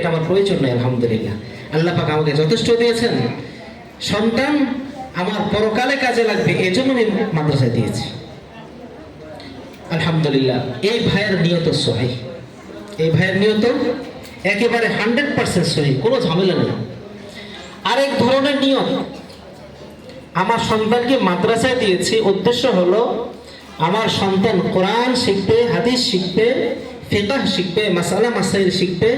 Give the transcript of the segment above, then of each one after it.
এটা আমার প্রয়োজন নেই। আলহামদুলিল্লাহ, আল্লাহ পাক আমাকে যথেষ্ট দিয়েছেন। সন্তান আমার পরকালে কাজে লাগবে, এজন্য আমি মাদ্রাসায় দিয়েছি। আলহামদুলিল্লাহ, এই ভাইয়ের নিয়ত সহি, এই ভাইয়ের নিয়ত একেবারে 100% সহি, কোনো ঝামেলা নেই। আরেক ধরনের নিয়ত, আমার সন্তানকে মাদ্রাসায় দিয়েছি, উদ্দেশ্য হলো আমার সন্তান কোরআন শিখবে, হাদিস শিখবে, ফিকহ শিখবে, মাসালা মাসাইল শিখবে,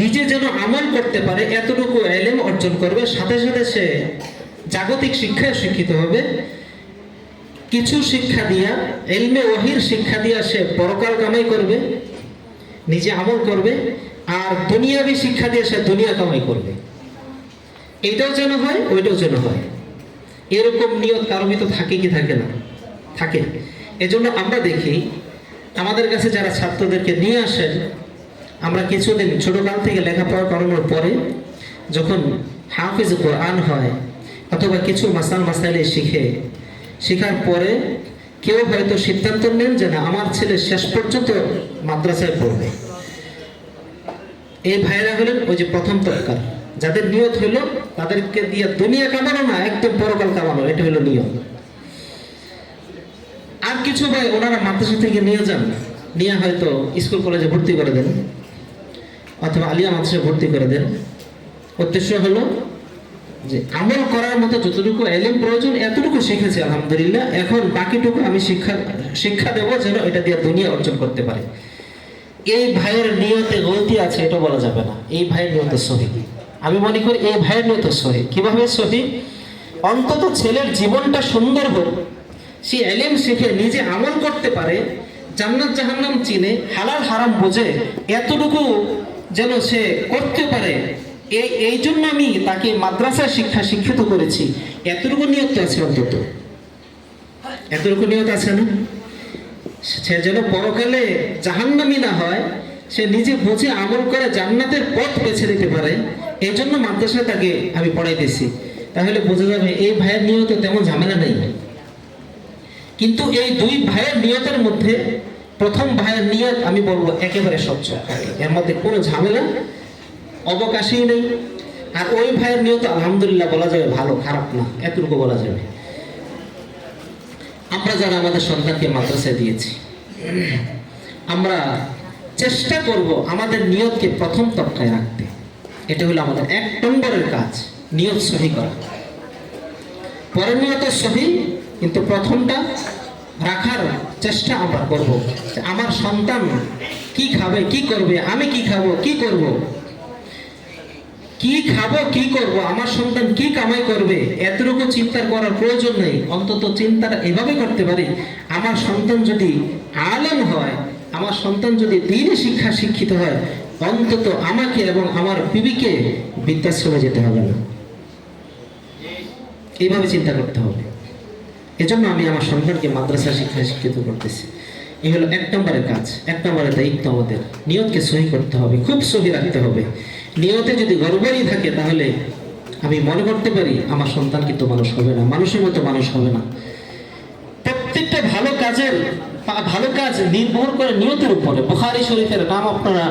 নিজে যেন আমল করতে পারে এতটুকু ইলম অর্জন করবে। সাথে সাথে সে জাগতিক শিক্ষায় শিক্ষিত হবে। কিছু শিক্ষা দিয়া, ইলমে ওয়াহির শিক্ষা দিয়া সে পরকাল কামাই করবে, নিজে আমল করবে, আর দুনিয়াবি শিক্ষা দিয়ে সে দুনিয়া কামাই করবে। এটাও যেন হয়, ওইটাও যেন হয়। এরকম নিয়ত কারো ভিতর থাকে কি থাকে না? থাকে। এজন্য আমরা দেখি আমাদের কাছে যারা ছাত্রদেরকে নিয়ে আসেন, আমরা কিছুদিন ছোটকাল থেকে লেখাপড়া করানোর পরে যখন হাফিজ কোরআন হয় অথবা কিছু মাসাইলে শেখার পরে কেউ হয়তো সিদ্ধান্ত নেন যে না, আমার ছেলে শেষ পর্যন্ত মাদ্রাসায় পড়বে। এই ভাইরা হলেন ওই যে প্রথম তবকার, যাদের নিয়ত হলো তাদেরকে দিয়ে দুনিয়া কামানো না, একদম পরকাল কামানো, এটা হলো নিয়ম। আর কিছু ভাই ওনারা মাদ্রাসা থেকে নিয়ে যান, নিয়ে হয়তো স্কুল কলেজে ভর্তি করে দেন অথবা আলিয়া মাদ্রাসায় ভর্তি করে দেন। উদ্দেশ্য হলো যে আমল করার মতো যতটুকু ইলম প্রয়োজন এতটুকু শিখেছি আলহামদুলিল্লাহ, এখন বাকিটুকু আমি শিক্ষা দেব যেন এটা দিয়ে দুনিয়া অর্জন করতে পারে। এই ভাইয়ের নিয়তে গলতি আছে এটা বলা যাবে না। এই ভাইয়ের নিয়ত সহি, আমি মনে করি এই ভাইয়ের নিয়ত সহি। কিভাবে সহি? অন্তত ছেলের জীবনটা সুন্দর হোক, সে ইলম শিখে নিজে আমল করতে পারে, জান্নাত জাহান্নাম চিনে, হালাল হারাম বোঝে, এতটুকু যেন সে করতে পারে। এই জন্য আমি তাকে মাদ্রাসার শিক্ষিত করেছি। এতটুকু নিয়ত আছে, অন্তত এতটুকু নিয়ত আছে না? সে যেন পরকালে জাহান্নামী না হয়, সে নিজে বুঝে আমল করে জান্নাতের পথ বেছে নিতে পারে। এই জন্য মাদ্রাসায় তাকে আমি পড়াইতেছি। তাহলে বোঝা যাবে এই ভাইয়ের নিয়ত তেমন ঝামেলা নেই। কিন্তু এই দুই ভাইয়ের নিয়তের মধ্যে প্রথম ভাইয়ের নিয়ত আমি বলবো একেবারে স্বচ্ছ, এর মধ্যে কোনো ঝামেলা অবকাশই নেই। আর ওই ভাইয়ের নিয়ত আলহামদুলিল্লাহ বলা যাবে ভালো, খারাপ না, এতটুকু বলা যাবে। আমরা যারা আমাদের সন্তানকে মাদ্রাসায় দিয়েছি, আমরা চেষ্টা করব আমাদের নিয়তকে প্রথম তবকায় রাখতে। এটা হলো আমাদের 1 নম্বরের কাজ, নিয়ত সহি করা। পরের নিয়ত সহি, কিন্তু প্রথমটা রাখার চেষ্টা আমরা করব। আমার সন্তান কি খাবে, কি করবে, আমি কি খাবো, কি করব, কি খাবো, কি করব, আমার সন্তান কি কামাই করবে, এতটুকু চিন্তা করার প্রয়োজন নেই। অন্তত চিন্তাটা এভাবে করতে পারি, আমার সন্তান যদি আলেম হয়, আমার সন্তান যদি দ্বীনি শিক্ষা শিক্ষিত হয়, অন্তত আমাকে এবং আমার বিবিকে বৃদ্ধাশ্রমে যেতে হবে না। এইভাবে চিন্তা করতে হবে। এজন্য আমি আমার সন্তানকে মাদ্রাসা শিক্ষায় শিক্ষিত করতেছি। এই হলো 1 নম্বরের কাজ, 1 নম্বরের দায়িত্ব আমাদের। নিয়তকে সহি করতে হবে, খুব সহি রাখতে হবে। নিয়তে যদি গড়বড়ই থাকে তাহলে আমি মনে করতে পারি আমার সন্তান কিন্তু মানুষ হবে না, মানুষের মতো মানুষ হবে না। প্রত্যেকটা ভালো কাজ নির্ভর করে নিয়তের উপরে। বুখারী শরীফের নাম আপনারা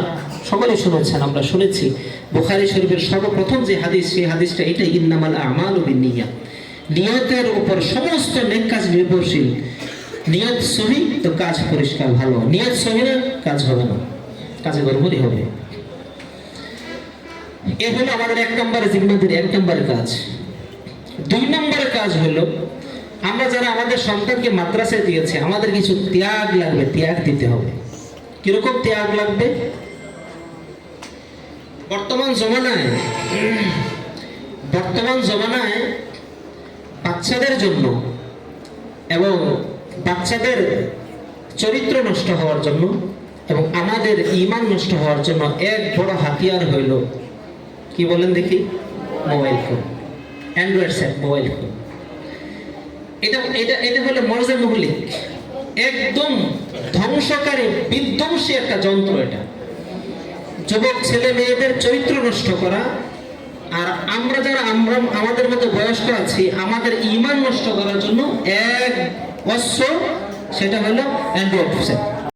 সকলেই শুনেছেন, আমরা শুনেছি। বুখারী শরীফের সর্বপ্রথম যে হাদিস, সেই হাদিসটা এটাই, ইন্নামাল আমালু বিন্নিয়াত। নিয়তের উপর সমস্ত নেক কাজ নির্ভরশীল। নিয়ত সহি তো কাজ পরিষ্কার ভালো, নিয়ত সহি না কাজ হবে না, কাজে গড়বড়ই হবে। এ হলো আমাদের 1 নম্বরের জিম্মাদারি, 1 নম্বরের কাজ। 2 নম্বরের কাজ হলো আমরা যারা আমাদের সন্তানকে মাদ্রাসায় দিয়েছি, আমাদের কিছু ত্যাগ লাগবে, ত্যাগ দিতে হবে। কিরকম ত্যাগ লাগবে? বর্তমান জমানায় বাচ্চাদের জন্য এবং বাচ্চাদের চরিত্র নষ্ট হওয়ার জন্য এবং আমাদের ঈমান নষ্ট হওয়ার জন্য এক বড় হাতিয়ার হইল, কি বলেন দেখি, mobile phone, Android set mobile phone. এটা হলো মরজে মুহলিক, একদম ধ্বংসকারী, বিধ্বংসী একটা যন্ত্র। এটা যুবক ছেলে মেয়েদের চরিত্র নষ্ট করা, আর আমরা যারা আমাদের মতো বয়স্ক আছি, আমাদের ঈমান নষ্ট করার জন্য এক অস্ত্র, সেটা হলো অ্যান্ড্রয়েড সেট।